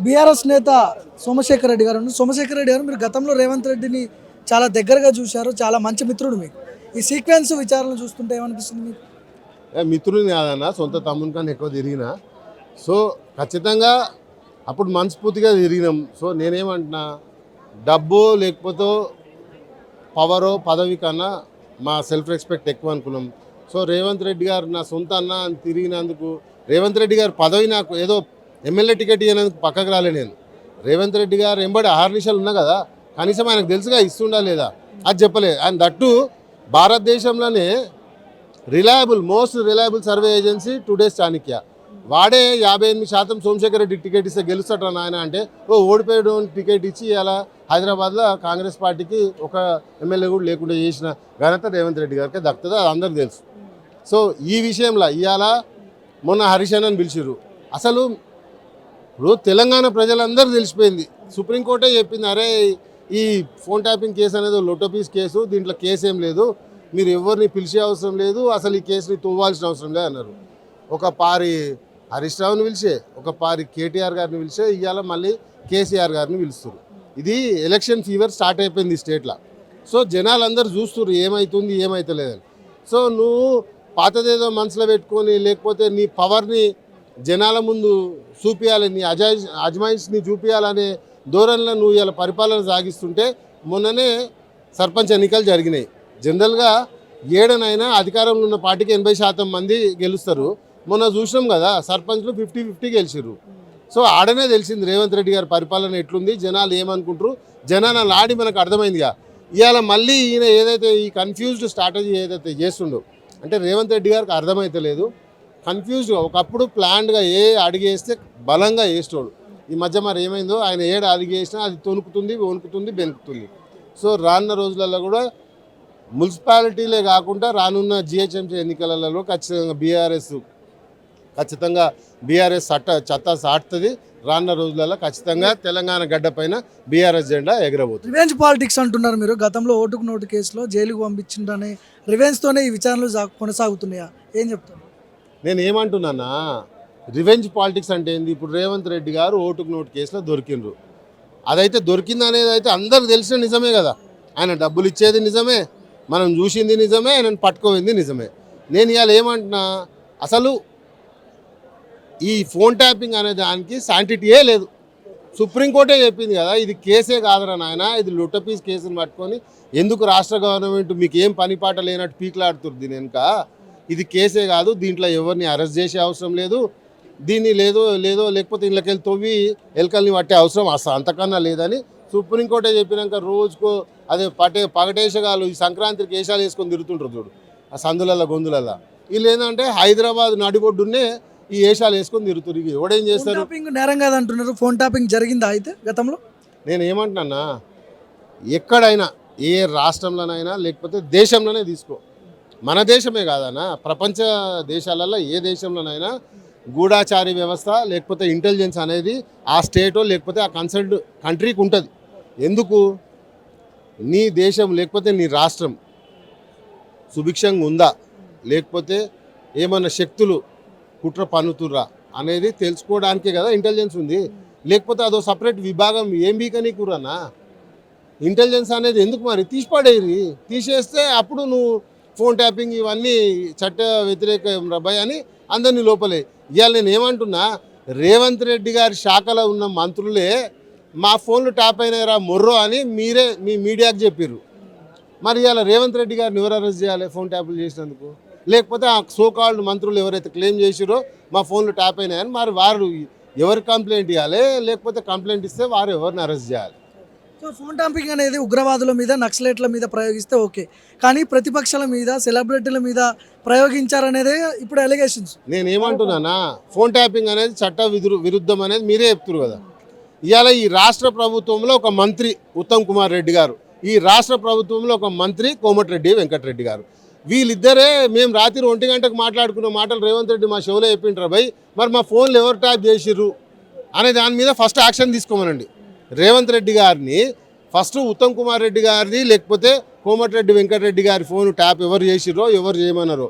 BRS నేత సోమశేఖర్ రెడ్డి గారు ఉన్నారు. సోమశేఖర్ రెడ్డి గారు, మీరు గతంలో రేవంత్ రెడ్డిని చాలా దగ్గరగా చూశారు, చాలా మంచి మిత్రుడు మీకు. ఈ సీక్వెన్స్ విచారణ చూస్తుంటే ఏమనిపిస్తుంది మీకు? మిత్రుని కాదన్న, సొంత తమ్ముని కన్నా ఎక్కువ తిరిగిన. సో ఖచ్చితంగా అప్పుడు మనస్ఫూర్తిగా తిరిగినాం. సో నేనేమంటున్నా, డబ్బు లేకపోతే పవరో పదవి కన్నా మా సెల్ఫ్ రెస్పెక్ట్ ఎక్కువ అనుకున్నాం. సో రేవంత్ రెడ్డి గారు నా సొంత అన్న అని తిరిగినందుకు, రేవంత్ రెడ్డి గారు పదవి నాకు ఏదో ఎమ్మెల్యే టికెట్ ఇవ్వనందుకు పక్కకు రాలే నేను. రేవంత్ రెడ్డి గారు ఎంబడి ఆహర్నిశలు ఉన్నా కదా, కనీసం ఆయనకు తెలుసుగా ఇస్తుండా లేదా అది చెప్పలేదు. అండ్ దట్టు భారతదేశంలోనే most reliable survey agency today's Chanakya. వాడే 58% సోమశేఖర్ రెడ్డి టికెట్ ఇస్తే గెలుస్తాడు నాయన అంటే, ఓడిపోయాడు టికెట్ ఇచ్చి ఇలా హైదరాబాద్లో కాంగ్రెస్ పార్టీకి ఒక ఎమ్మెల్యే కూడా లేకుండా చేసిన ఘనత రేవంత్ రెడ్డి గారికి దక్కుతుంది. అది అందరికీ తెలుసు. సో ఈ విషయంలో ఇవాళ మొన్న హరీష్ అన్నని పిలిచిర్రు. అసలు ఇప్పుడు తెలంగాణ ప్రజలందరూ తెలిసిపోయింది, సుప్రీంకోర్టే చెప్పింది, అరే ఈ ఫోన్ ట్యాపింగ్ కేసు అనేది లొటోపీస్ కేసు, దీంట్లో కేసు ఏం లేదు, మీరు ఎవరిని పిలిచే అవసరం లేదు, అసలు ఈ కేసుని తవ్వాల్సిన అవసరం లేదు అన్నారు. ఒక పారి హరీష్ రావుని పిలిచే, ఒక పారి కేటీఆర్ గారిని పిలిచే, ఇవాళ మళ్ళీ కేసీఆర్ గారిని పిలుస్తారు. ఇది ఎలక్షన్ ఫీవర్ స్టార్ట్ అయిపోయింది స్టేట్లో. సో జనాలందరూ చూస్తున్నారు ఏమవుతుంది ఏమవుతలేదని. సో నువ్వు పాతదేదో మనసులో పెట్టుకొని, లేకపోతే నీ పవర్ని జనాల ముందు చూపించాలి, నీ అజమాయిష్ని చూపించాలనే ధోరణిలో నువ్వు ఇలా పరిపాలన సాగిస్తుంటే, మొన్ననే సర్పంచ్ ఎన్నికలు జరిగినాయి. జనరల్గా ఏడనైనా అధికారంలో ఉన్న పార్టీకి 80% మంది గెలుస్తారు. మొన్న చూసినాం కదా, సర్పంచ్లు 50-50 గెలిచిర్రు. సో ఆడనే తెలిసింది రేవంత్ రెడ్డి గారి పరిపాలన ఎట్లుంది, జనాలు ఏమనుకుంటారు, జనాలను ఆడి మనకు అర్థమైందిగా. ఇవాళ మళ్ళీ ఈయన ఏదైతే ఈ కన్ఫ్యూజ్డ్ స్ట్రాటజీ ఏదైతే చేస్తుండో, అంటే రేవంత్ రెడ్డి గారికి అర్థమైతలేదు, కన్ఫ్యూజ్డ్గా. ఒకప్పుడు ప్లాన్డ్గా అడిగేస్తే బలంగా వేసేటోడు. ఈ మధ్య మరి ఏమైందో, ఆయన అడిగి వేసినా అది తొనుకుతుంది, వణుకుతుంది, బెనుకుతుంది. సో రానున్న రోజులలో కూడా మున్సిపాలిటీలే కాకుండా రానున్న జిహెచ్ఎంసీ ఎన్నికలలో ఖచ్చితంగా బీఆర్ఎస్ చెత్త సాటుతుంది. రానున్న రోజులలో ఖచ్చితంగా తెలంగాణ గడ్డ పైన బీఆర్ఎస్ జెండా ఎగరబోతుంది. రివెంజ్ పాలిటిక్స్ అంటున్నారు మీరు. గతంలో ఓటుకు నోటు కేసులో జైలుకు పంపించిండనే రివెంజ్తోనే ఈ విచారణలు కొనసాగుతున్నాయా, ఏం చెప్తారు? నేను ఏమంటున్నానా, రివెంజ్ పాలిటిక్స్ అంటే ఏంది? ఇప్పుడు రేవంత్ రెడ్డి గారు ఓటుకు నోటు కేసులో దొరికిండ్రు. అదైతే దొరికింది అనేది అయితే అందరికి తెలిసిన నిజమే కదా. ఆయన డబ్బులు ఇచ్చేది నిజమే, మనం చూసింది నిజమే, ఆయన పట్టుకోయింది నిజమే. నేను ఇవాళ ఏమంటున్నా, అసలు ఈ ఫోన్ ట్యాపింగ్ అనే దానికి శాంటిటీయే లేదు. సుప్రీంకోర్టే చెప్పింది కదా, ఇది కేసే కాదురా నాయన, ఇది లుట్టపీస్ కేసుని పట్టుకొని ఎందుకు రాష్ట్ర గవర్నమెంట్ మీకు ఏం పనిపాట లేనట్టు పీకులాడుతుంది దీని వెనుక. ఇది కేసే కాదు, దీంట్లో ఎవరిని అరెస్ట్ చేసే అవసరం లేదు, దీన్ని లేకపోతే ఇళ్ళకెళ్ళి తవ్వి ఎలకల్ని పట్టే అవసరం అసలు అంతకన్నా లేదని సుప్రీంకోర్టే చెప్పినాక రోజుకో అదే పగటేషగాలు ఈ సంక్రాంతికి వేషాలు వేసుకొని తిరుగుతుంటారు చూడు, ఆ సందులల్లో గొంతులల్లో. వీళ్ళు ఏంటంటే హైదరాబాద్ నడిబొడ్డునే ఈ వేషాలు వేసుకొని తిరుగుతారు. ఎవడేం చేస్తారు? నేరం కాదంటున్నారు. ఫోన్ ట్యాపింగ్ జరిగిందా అయితే గతంలో? నేను ఏమంటున్నా, ఎక్కడైనా ఏ రాష్ట్రంలోనైనా లేకపోతే దేశంలోనే తీసుకో, మన దేశమే కాదన్నా, ప్రపంచ దేశాలలో ఏ దేశంలోనైనా గూఢాచారి వ్యవస్థ లేకపోతే ఇంటెలిజెన్స్ అనేది ఆ స్టేటో లేకపోతే ఆ కన్సర్న్డ్ కంట్రీకి ఉంటుంది. ఎందుకు? నీ దేశం లేకపోతే నీ రాష్ట్రం సుభిక్షంగా ఉందా, లేకపోతే ఏమన్నా శక్తులు కుట్ర పన్నుతుర్రా అనేది తెలుసుకోవడానికే కదా ఇంటెలిజెన్స్ ఉంది. లేకపోతే అదో సపరేట్ విభాగం ఏం బీకనీ కూరనా? ఇంటెలిజెన్స్ అనేది ఎందుకు మరి? తీసేస్తే అప్పుడు నువ్వు ఫోన్ ట్యాపింగ్ ఇవన్నీ చట్ట వ్యతిరేక రబ్బాయి అని అందరినీ లోపలే. ఇవాళ నేను ఏమంటున్నా, రేవంత్ రెడ్డి గారి శాఖలో ఉన్న మంత్రులే మా ఫోన్లు ట్యాప్ అయినారా మొర్రో అని మీరే మీ మీడియాకి చెప్పారు. మరి ఇవాళ రేవంత్ రెడ్డి గారిని ఎవరు అరెస్ట్ చేయాలి ఫోన్ ట్యాపులు చేసినందుకు? లేకపోతే ఆ సోకాల్డ్ మంత్రులు ఎవరైతే క్లెయిమ్ చేసిరో మా ఫోన్లు ట్యాప్ అయినాయని, మరి వారు ఎవరు కంప్లైంట్ ఇవ్వాలి? లేకపోతే కంప్లైంట్ ఇస్తే వారు ఎవరిని అరెస్ట్ చేయాలి? సో ఫోన్ ట్యాంపింగ్ అనేది ఉగ్రవాదుల మీద, నక్సలైట్ల మీద ప్రయోగిస్తే ఓకే, కానీ ప్రతిపక్షాల మీద, సెలబ్రిటీల మీద ప్రయోగించారనేదే ఇప్పుడు అలిగేషన్స్. నేను ఏమంటున్నానా, ఫోన్ ట్యాపింగ్ అనేది చట్ట విరుద్ధం అనేది మీరే చెప్తున్నారు కదా. ఇవాళ ఈ రాష్ట్ర ప్రభుత్వంలో ఒక మంత్రి ఉత్తమ్ కుమార్ రెడ్డి గారు, ఈ రాష్ట్ర ప్రభుత్వంలో ఒక మంత్రి కోమటిరెడ్డి వెంకటరెడ్డి గారు, వీళ్ళిద్దరే మేము రాత్రి 1 గంటకు మాట్లాడుకున్న మాటలు రేవంత్ రెడ్డి మా షోలో చెప్పింటారా భయ్, మరి మా ఫోన్లు ఎవరు ట్యాప్ చేసిర్రు అనే దాని మీద ఫస్ట్ యాక్షన్ తీసుకోమనండి. రేవంత్ రెడ్డి గారిని ఫస్ట్ ఉత్తమ్ కుమార్ రెడ్డి గారిది లేకపోతే కోమటిరెడ్డి వెంకటరెడ్డి గారి ఫోన్ ట్యాప్ ఎవరు చేసిర్రో ఎవరు చేయమన్నారో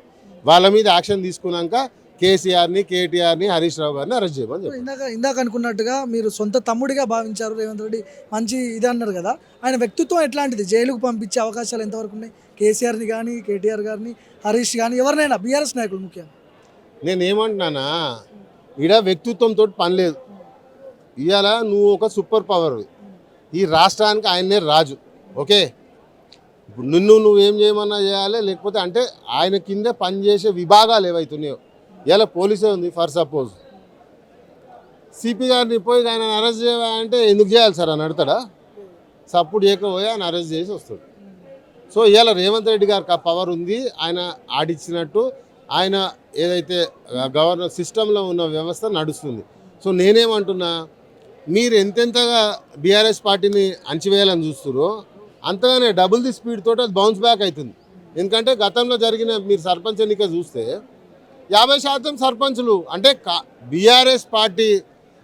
వాళ్ళ మీద యాక్షన్ తీసుకున్నాక కేసీఆర్ని, కేటీఆర్ని, హరీష్ రావు గారిని అరెస్ట్ చేయమని చెప్పారు. ఇందాక అనుకున్నట్టుగా మీరు సొంత తమ్ముడిగా భావించారు రేవంత్ రెడ్డి, మంచి ఇది అన్నారు కదా, ఆయన వ్యక్తిత్వం ఎట్లాంటిది? జైలుకు పంపించే అవకాశాలు ఎంతవరకు ఉన్నాయి? కేసీఆర్ని కానీ, కేటీఆర్ గారిని, హరీష్ కానీ, ఎవరినైనా బీఆర్ఎస్ నాయకులు ముఖ్యంగా. నేనేమంటున్నానా, ఈడ వ్యక్తిత్వంతో పని లేదు. ఇవాళ నువ్వు ఒక సూపర్ పవర్, ఈ రాష్ట్రానికి ఆయనే రాజు. ఓకే, ఇప్పుడు నువ్వేం చేయమన్నా చేయాలి, లేకపోతే అంటే ఆయన కింద పనిచేసే విభాగాలు ఏవైతున్నాయో, ఇలా పోలీసే ఉంది ఫర్ సపోజ్, సిపి గారిని పోయి ఆయన అరెస్ట్ చేయాలంటే ఎందుకు చేయాలి సార్ అని అడతాడా? సప్పుడు చేయకపోయి ఆయన అరెస్ట్ చేసి వస్తాడు. సో ఇవాళ రేవంత్ రెడ్డి గారికి ఆ పవర్ ఉంది, ఆయన ఆడిచ్చినట్టు ఆయన ఏదైతే గవర్నర్ సిస్టంలో ఉన్న వ్యవస్థ నడుస్తుంది. సో నేనేమంటున్నా, మీరు ఎంతెంతగా బీఆర్ఎస్ పార్టీని అణచివేయాలని చూస్తారో అంతగానే డబుల్ ది స్పీడ్ తోటి అది బౌన్స్ బ్యాక్ అవుతుంది. ఎందుకంటే గతంలో జరిగిన మీరు సర్పంచ్ ఎన్నిక చూస్తే 50% సర్పంచులు అంటే బీఆర్ఎస్ పార్టీ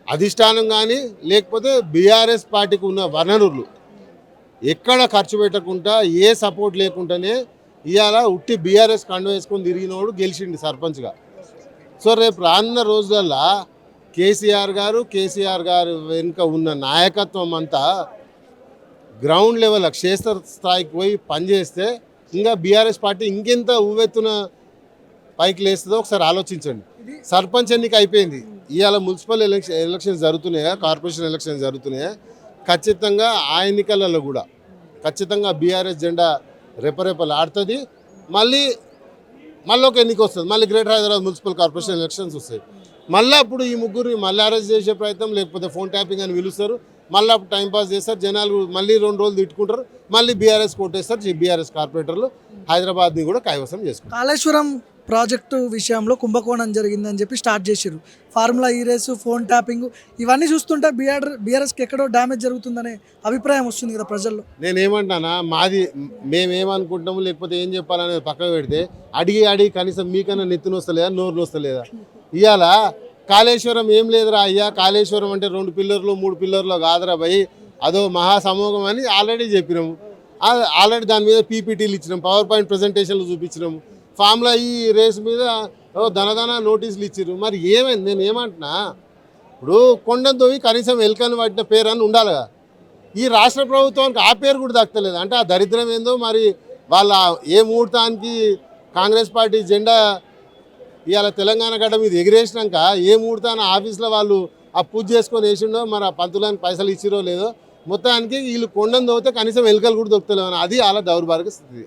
అధిష్టానం కానీ, లేకపోతే బీఆర్ఎస్ పార్టీకి ఉన్న వనరులు ఎక్కడ ఖర్చు పెట్టకుండా, ఏ సపోర్ట్ లేకుండానే ఇవాళ ఉట్టి బీఆర్ఎస్ కండు వేసుకొని తిరిగినోడు గెలిచిండు సర్పంచ్గా. సో రేపు రానున్న రోజులల్లో కేసీఆర్ గారు వెనుక ఉన్న నాయకత్వం అంతా గ్రౌండ్ లెవెల్ క్షేత్ర స్థాయికి పోయి పనిచేస్తే ఇంకా బీఆర్ఎస్ పార్టీ ఇంకెంత ఊవెత్తున పైకి లేస్తుందో ఒకసారి ఆలోచించండి. సర్పంచ్ ఎన్నిక అయిపోయింది, ఇవాళ మున్సిపల్ ఎలక్షన్స్ జరుగుతున్నాయా, కార్పొరేషన్ ఎలక్షన్స్ జరుగుతున్నాయా, ఖచ్చితంగా ఆ ఎన్నికలలో కూడా ఖచ్చితంగా బీఆర్ఎస్ జెండా రెపరెపలు ఆడుతుంది. మళ్ళీ ఒక ఎన్నిక వస్తుంది, మళ్ళీ greater Hyderabad municipal corporation elections వస్తాయి. మళ్ళీ అప్పుడు ఈ ముగ్గురిని మళ్ళీ అరెస్ట్ చేసే ప్రయత్నం, లేకపోతే ఫోన్ ట్యాపింగ్ అని పిలుస్తారు, మళ్ళీ అప్పుడు టైంపాస్ చేస్తారు, జనాలు మళ్ళీ 2 రోజులు తిట్టుకుంటారు, మళ్ళీ బీఆర్ఎస్ కొట్టేస్తారు. బీఆర్ఎస్ కార్పొరేటర్లు హైదరాబాద్ని కూడా కైవసం చేసుకుంటారు. కాళేశ్వరం ప్రాజెక్టు విషయంలో కుంభకోణం జరిగిందని చెప్పి స్టార్ట్ చేశారు. ఫార్ములా ఈ రేసు, ఫోన్ ట్యాపింగ్, ఇవన్నీ చూస్తుంటే బీఆర్ఎస్కి ఎక్కడో డ్యామేజ్ జరుగుతుందనే అభిప్రాయం వస్తుంది కదా ప్రజల్లో. నేనేమంటానా, మేమేమనుకుంటాము లేకపోతే ఏం చెప్పాలనేది పక్కకు పెడితే, అడిగి కనీసం మీకన్నా నెత్తిన వస్తలేదా, నోరు వస్తలేదా? ఇవాళ కాళేశ్వరం ఏం లేదురా అయ్యా, కాళేశ్వరం అంటే 2 పిల్లర్లు 3 పిల్లర్లు కాదురా భయ్, అదో మహాసమూహం అని ఆల్రెడీ చెప్పినాము. ఆల్రెడీ దాని మీద పీపీటీలు ఇచ్చినాము, పవర్ పాయింట్ ప్రజెంటేషన్లు చూపించినాము, ఫామ్లో ఈ రేస్ మీద ధనధన నోటీసులు ఇచ్చారు. మరి ఏమైంది? నేను ఏమంటున్నా, ఇప్పుడు కొండను తోవి కనీసం ఎల్కని పట్టిన పేరు అని ఉండాలి కదా. ఈ రాష్ట్ర ప్రభుత్వానికి ఆ పేరు కూడా దక్కలేదు అంటే ఆ దరిద్రం ఏందో. మరి వాళ్ళ ఏ ముహూర్తానికి కాంగ్రెస్ పార్టీ జెండా ఇవాళ తెలంగాణ గడ్డ మీద ఎగిరేసినాక ఏ ముహూర్తాన ఆఫీస్లో వాళ్ళు ఆ పూజ చేసుకొని వేసిండో, మరి ఆ పంతులానికి పైసలు ఇచ్చిరో లేదో, మొత్తానికి వీళ్ళు కొండను తోగితే కనీసం ఎలుకలు కూడా దొరుకుతలేవు. అది అలా దౌర్భాగ్య స్థితి.